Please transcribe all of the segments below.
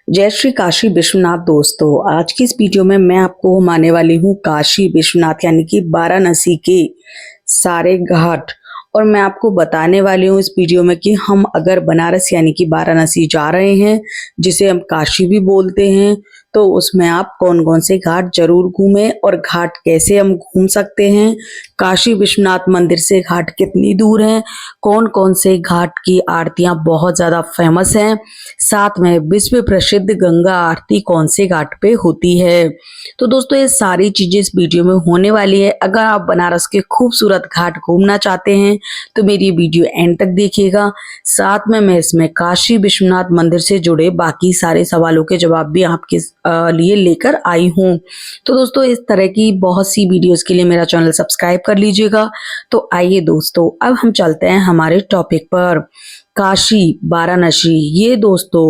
जय श्री काशी विश्वनाथ। दोस्तों, आज की इस वीडियो में मैं आपको घुमाने वाली हूँ काशी विश्वनाथ यानी कि वाराणसी के सारे घाट। और मैं आपको बताने वाली हूँ इस वीडियो में कि हम अगर बनारस यानी कि वाराणसी जा रहे हैं, जिसे हम काशी भी बोलते हैं, तो उसमें आप कौन कौन से घाट जरूर घूमें और घाट कैसे हम घूम सकते हैं, काशी विश्वनाथ मंदिर से घाट कितनी दूर है, कौन कौन से घाट की आरतियां बहुत ज्यादा फेमस हैं, साथ में विश्व प्रसिद्ध गंगा आरती कौन से घाट पे होती है। तो दोस्तों, ये सारी चीजें इस वीडियो में होने वाली है। अगर आप बनारस के खूबसूरत घाट घूमना चाहते हैं तो मेरी वीडियो एंड तक देखिएगा। साथ में मैं इसमें काशी विश्वनाथ मंदिर से जुड़े बाकी सारे सवालों के जवाब भी आपके लिए लेकर आई हूँ। तो दोस्तों, इस तरह की बहुत सी वीडियोस के लिए मेरा चैनल सब्सक्राइब कर लीजिएगा। तो आइए दोस्तों, अब हम चलते हैं हमारे टॉपिक पर। काशी वाराणसी ये दोस्तों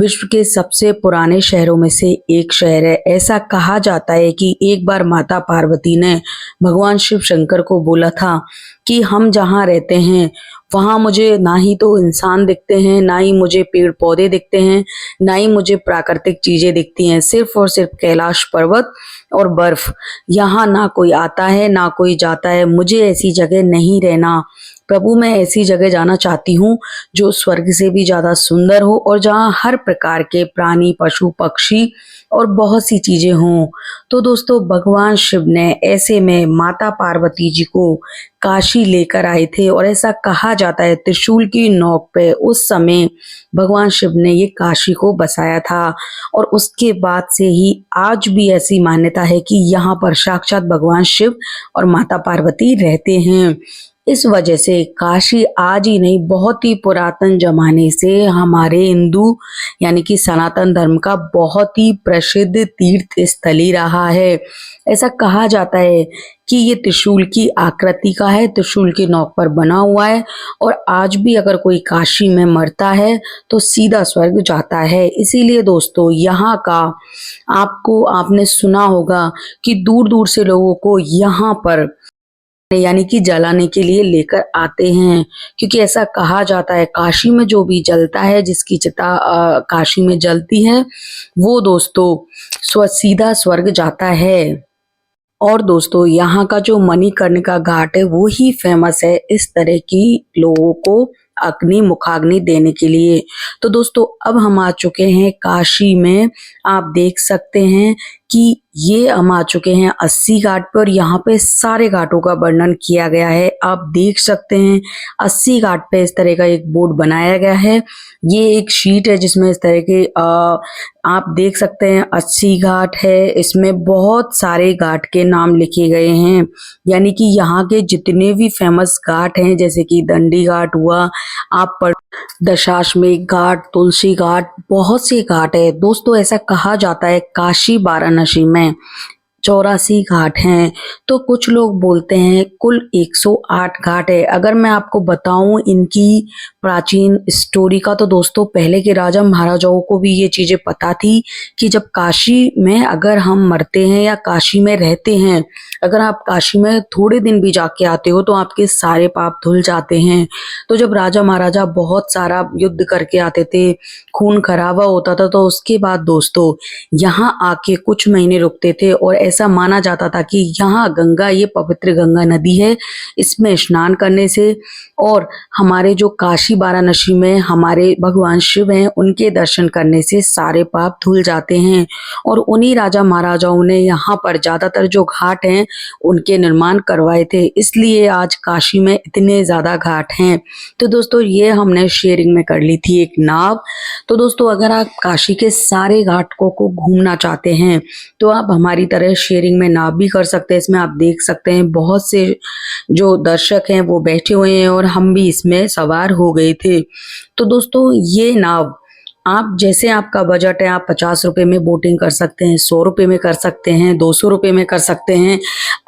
विश्व के सबसे पुराने शहरों में से एक शहर है। ऐसा कहा जाता है कि एक बार माता पार्वती ने भगवान शिव शंकर को बोला था कि हम जहाँ रहते हैं वहां मुझे ना ही तो इंसान दिखते हैं, ना ही मुझे पेड़ पौधे दिखते हैं, ना ही मुझे प्राकृतिक चीजें दिखती हैं, सिर्फ और सिर्फ कैलाश पर्वत और बर्फ। यहाँ ना कोई आता है ना कोई जाता है। मुझे ऐसी जगह नहीं रहना प्रभु, मैं ऐसी जगह जाना चाहती हूँ जो स्वर्ग से भी ज्यादा सुंदर हो और जहाँ हर प्रकार के प्राणी पशु पक्षी और बहुत सी चीजें हों। तो दोस्तों, भगवान शिव ने ऐसे में माता पार्वती जी को काशी लेकर आए थे और ऐसा कहा जाता है त्रिशूल की नोक पे उस समय भगवान शिव ने ये काशी को बसाया था। और उसके बाद से ही आज भी ऐसी मान्यता है कि यहाँ पर साक्षात भगवान शिव और माता पार्वती रहते हैं। इस वजह से काशी आज ही नहीं, बहुत ही पुरातन जमाने से हमारे हिंदू यानी कि सनातन धर्म का बहुत ही प्रसिद्ध तीर्थ स्थली रहा है। ऐसा कहा जाता है कि ये त्रिशूल की आकृति का है, त्रिशूल की नोक पर बना हुआ है और आज भी अगर कोई काशी में मरता है तो सीधा स्वर्ग जाता है। इसीलिए दोस्तों, यहाँ का आपने सुना होगा कि दूर दूर से लोगों को यहाँ पर यानी कि जलाने के लिए लेकर आते हैं, क्योंकि ऐसा कहा जाता है काशी में जो भी जलता है, जिसकी चिता काशी में जलती है, वो दोस्तों सीधा स्वर्ग जाता है। और दोस्तों, यहाँ का जो मणिकर्णिका घाट है वो ही फेमस है इस तरह की लोगों को अग्नि मुखाग्नि देने के लिए। तो दोस्तों, अब हम आ चुके हैं काशी में। आप देख सकते हैं कि ये हम आ चुके हैं 80 घाट पर और यहाँ पे सारे घाटों का वर्णन किया गया है। आप देख सकते हैं 80 घाट पे इस तरह का एक बोर्ड बनाया गया है। ये एक शीट है जिसमें इस तरह के आप देख सकते हैं 80 घाट है। इसमें बहुत सारे घाट के नाम लिखे गए हैं, यानी कि यहाँ के जितने भी फेमस घाट हैं, जैसे कि दंडी घाट हुआ, आप पर दशाश्वमेध घाट, तुलसी घाट, बहुत से घाट है। दोस्तों, ऐसा कहा जाता है काशी वाराणसी में 84 घाट हैं। तो कुछ लोग बोलते हैं कुल 108 घाट है। अगर मैं आपको बताऊं इनकी प्राचीन स्टोरी का, तो दोस्तों पहले के राजा महाराजाओं को भी ये चीजें पता थी कि जब काशी में अगर हम मरते हैं या काशी में रहते हैं, अगर आप काशी में थोड़े दिन भी जाके आते हो तो आपके सारे पाप धुल जाते हैं। तो जब राजा महाराजा बहुत सारा युद्ध करके आते थे, खून खराबा होता था, तो उसके बाद दोस्तों यहाँ आके कुछ महीने रुकते थे और ऐसा माना जाता था कि यहाँ गंगा, ये पवित्र गंगा नदी है, इसमें स्नान करने से और हमारे जो काशी वाराणसी में हमारे भगवान शिव हैं उनके दर्शन करने से सारे पाप धुल जाते हैं। और उन्हीं राजा महाराजाओं ने यहाँ पर ज्यादातर जो घाट हैं उनके निर्माण करवाए थे, इसलिए आज काशी में इतने ज्यादा घाट हैं। तो दोस्तों, ये हमने शेयरिंग में कर ली थी एक नाव। तो दोस्तों, अगर आप काशी के सारे घाटों को घूमना चाहते हैं तो आप हमारी तरह शेयरिंग में नाव भी कर सकते हैं। इसमें आप देख सकते हैं बहुत से जो दर्शक हैं वो बैठे हुए हैं और हम भी इसमें सवार हो गए थे। तो दोस्तों, ये नाव आप जैसे आपका बजट है, आप 50 रुपए में बोटिंग कर सकते हैं, 100 रुपए में कर सकते हैं, 200 रुपए में कर सकते हैं।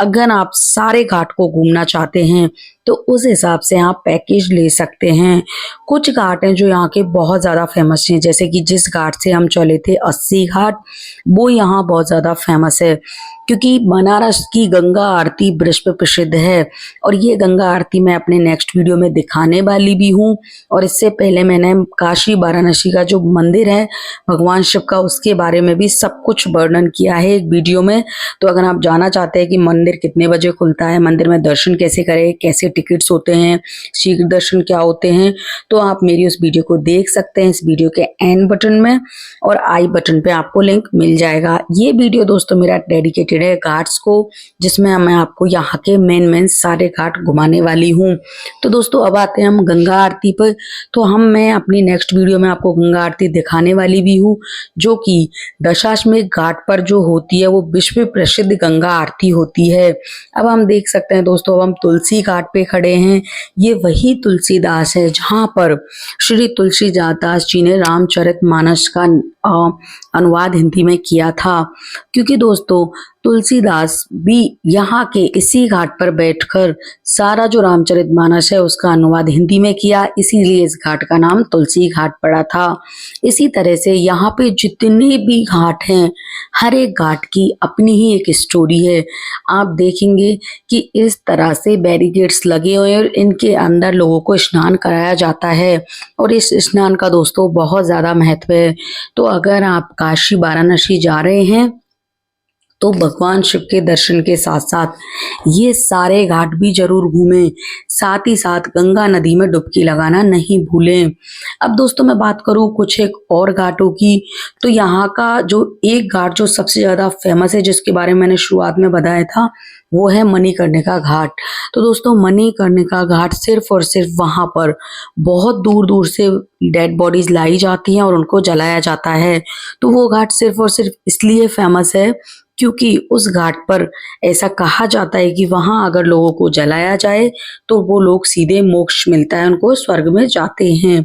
अगर आप सारे घाट को घूमना चाहते हैं तो उस हिसाब से आप पैकेज ले सकते हैं। कुछ घाट हैं जो यहाँ के बहुत ज़्यादा फेमस हैं, जैसे कि जिस घाट से हम चले थे अस्सी घाट, वो यहाँ बहुत ज़्यादा फेमस है क्योंकि बनारस की गंगा आरती ब्रज पे प्रसिद्ध है। और ये गंगा आरती मैं अपने नेक्स्ट वीडियो में दिखाने वाली भी हूँ। और इससे पहले मैंने काशी वाराणसी का जो मंदिर है भगवान शिव का, उसके बारे में भी सब कुछ वर्णन किया है एक वीडियो में। तो अगर आप जानना चाहते हैं कि मंदिर कितने बजे खुलता है, मंदिर में दर्शन कैसे करें, कैसे टिकट्स होते हैं, शीघ्र दर्शन क्या होते हैं, तो आप मेरी उस वीडियो को देख सकते हैं इस वीडियो के एंड बटन में, और आई बटन पे आपको लिंक मिल जाएगा। ये वीडियो दोस्तों मेरा डेडिकेटेड है घाट्स को, जिसमें मैं आपको यहाँ के मेन सारे घाट घुमाने वाली हूँ। तो दोस्तों अब आते हैं हम गंगा आरती पर। तो मैं अपनी नेक्स्ट वीडियो में आपको गंगा आरती दिखाने वाली भी हूँ, जो कि दशाश्वमेध घाट पर जो होती है वो विश्व प्रसिद्ध गंगा आरती होती है। अब हम देख सकते हैं दोस्तों, अब हम तुलसी घाट पे खड़े हैं। ये वही तुलसीदास है जहाँ पर श्री तुलसीदास जी ने रामचरितमानस का अनुवाद हिंदी में किया था। क्योंकि दोस्तों तुलसीदास भी यहाँ के इसी घाट पर बैठकर सारा जो रामचरितमानस है उसका अनुवाद हिंदी में किया, इसीलिए इस घाट का नाम तुलसी घाट पड़ा था। इसी तरह से यहाँ पे जितने भी घाट हैं, हर एक घाट की अपनी ही एक स्टोरी है। आप देखेंगे कि इस तरह से बैरिकेड्स लगे हुए हैं और इनके अंदर लोगों को स्नान कराया जाता है, और इस स्नान का दोस्तों बहुत ज़्यादा महत्व है। तो अगर आप काशी वाराणसी जा रहे हैं तो भगवान शिव के दर्शन के साथ साथ ये सारे घाट भी जरूर घूमें, साथ ही साथ गंगा नदी में डुबकी लगाना नहीं भूलें। अब दोस्तों मैं बात करूँ कुछ एक और घाटों की, तो यहाँ का जो एक घाट जो सबसे ज़्यादा फेमस है, जिसके बारे में मैंने शुरुआत में बताया था, वो है मणिकर्णिका घाट। तो दोस्तों मणिकर्णिका घाट सिर्फ और सिर्फ वहाँ पर बहुत दूर दूर से डेड बॉडीज लाई जाती हैं और उनको जलाया जाता है। तो वो घाट सिर्फ और सिर्फ इसलिए फेमस है क्योंकि उस घाट पर ऐसा कहा जाता है कि वहां अगर लोगों को जलाया जाए तो वो लोग सीधे मोक्ष मिलता है, उनको स्वर्ग में जाते हैं।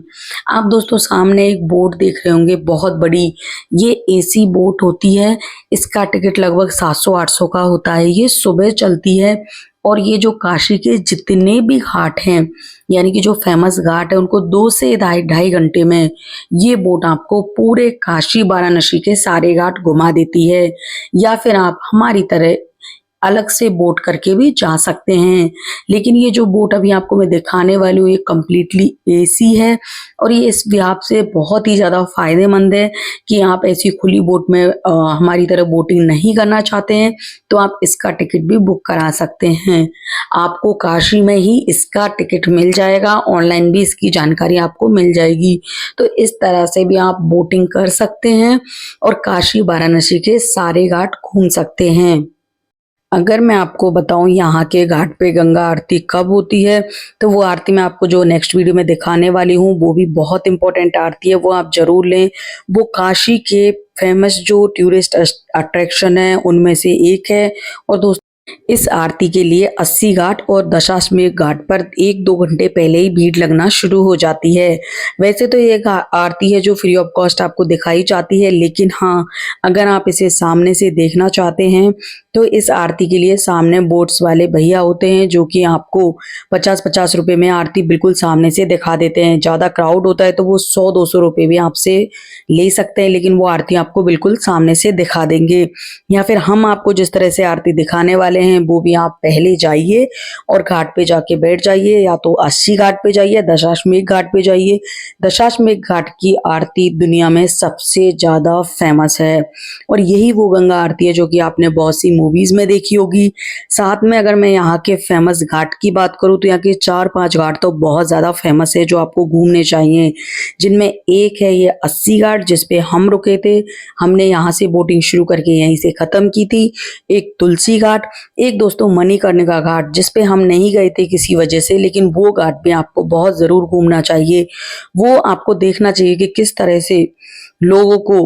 आप दोस्तों सामने एक बोट देख रहे होंगे बहुत बड़ी, ये एसी बोट होती है। इसका टिकट लगभग 700-800 का होता है। ये सुबह चलती है, और ये जो काशी के जितने भी घाट हैं, यानी कि जो फेमस घाट है, उनको 2 से ढाई घंटे में ये बोट आपको पूरे काशी वाराणसी के सारे घाट घुमा देती है। या फिर आप हमारी तरह अलग से बोट करके भी जा सकते हैं। लेकिन ये जो बोट अभी आपको मैं दिखाने वाली हूँ ये कम्प्लीटली एसी है, और ये इस लिहाज से बहुत ही ज़्यादा फायदेमंद है कि आप ऐसी खुली बोट में हमारी तरह बोटिंग नहीं करना चाहते हैं तो आप इसका टिकट भी बुक करा सकते हैं। आपको काशी में ही इसका टिकट मिल जाएगा, ऑनलाइन भी इसकी जानकारी आपको मिल जाएगी। तो इस तरह से भी आप बोटिंग कर सकते हैं और काशी वाराणसी के सारे घाट घूम सकते हैं। अगर मैं आपको बताऊं यहाँ के घाट पे गंगा आरती कब होती है, तो वो आरती मैं आपको जो नेक्स्ट वीडियो में दिखाने वाली हूँ वो भी बहुत इंपॉर्टेंट आरती है, वो आप जरूर लें। वो काशी के फेमस जो टूरिस्ट अट्रैक्शन है उनमें से एक है। और दोस्तों इस आरती के लिए 80 घाट और दशाश्वमेध घाट पर 1-2 घंटे पहले ही भीड़ लगना शुरू हो जाती है। वैसे तो ये आरती है जो फ्री ऑफ कॉस्ट आपको दिखाई जाती है, लेकिन हाँ अगर आप इसे सामने से देखना चाहते हैं तो इस आरती के लिए सामने बोट्स वाले भैया होते हैं जो कि आपको 50-50 रुपए में आरती बिल्कुल सामने से दिखा देते हैं। ज़्यादा क्राउड होता है तो वो 100-200 रुपए भी आपसे ले सकते हैं, लेकिन वो आरती आपको बिल्कुल सामने से दिखा देंगे। या फिर हम आपको जिस तरह से आरती दिखाने वाले हैं वो भी आप पहले जाइए और घाट पे जाके बैठ जाइए, या तो 80 घाट पे जाइए, दशाश्वमेध घाट पे जाइए। दशाश्वमेध घाट की आरती दुनिया में सबसे ज़्यादा फेमस है, और यही वो गंगा आरती है जो कि आपने बहुत सी मूवीज में देखी होगी। साथ में अगर मैं यहाँ के फेमस घाट की बात करूँ तो यहाँ के 4-5 घाट तो बहुत ज़्यादा फेमस है जो आपको घूमने चाहिए, जिनमें एक है ये 80 घाट जिसपे हम रुके थे, हमने यहाँ से बोटिंग शुरू करके यहीं से ख़त्म की थी। एक तुलसी घाट, एक दोस्तों मणिकर्णिका घाट जिसपे हम नहीं गए थे किसी वजह से, लेकिन वो घाट भी आपको बहुत ज़रूर घूमना चाहिए। वो आपको देखना चाहिए कि किस तरह से लोगों को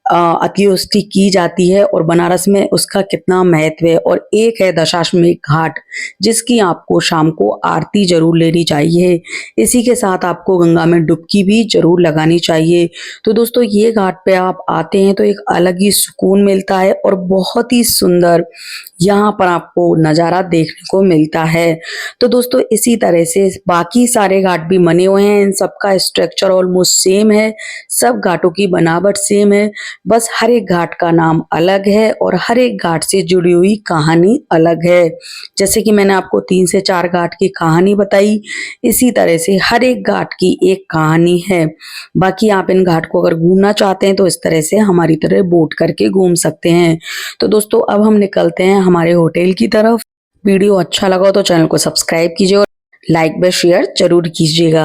अंत्येष्टि की जाती है और बनारस में उसका कितना महत्व है। और एक है दशाश्वमेध घाट, जिसकी आपको शाम को आरती जरूर लेनी चाहिए। इसी के साथ आपको गंगा में डुबकी भी जरूर लगानी चाहिए। तो दोस्तों ये घाट पे आप आते हैं तो एक अलग ही सुकून मिलता है और बहुत ही सुंदर यहाँ पर आपको नज़ारा देखने को मिलता है। तो दोस्तों इसी तरह से बाकी सारे घाट भी बने हुए हैं, इन सबका स्ट्रक्चर ऑलमोस्ट सेम है, सब घाटों की बनावट सेम है, बस हर एक घाट का नाम अलग है और हर एक घाट से जुड़ी हुई कहानी अलग है। जैसे कि मैंने आपको 3 से 4 घाट की कहानी बताई, इसी तरह से हर एक घाट की एक कहानी है। बाकी आप इन घाट को अगर घूमना चाहते हैं तो इस तरह से हमारी तरह बोट करके घूम सकते हैं। तो दोस्तों अब हम निकलते हैं हमारे होटल की तरफ। वीडियो अच्छा लगा तो चैनल को सब्सक्राइब कीजिए और लाइक व शेयर जरूर कीजिएगा।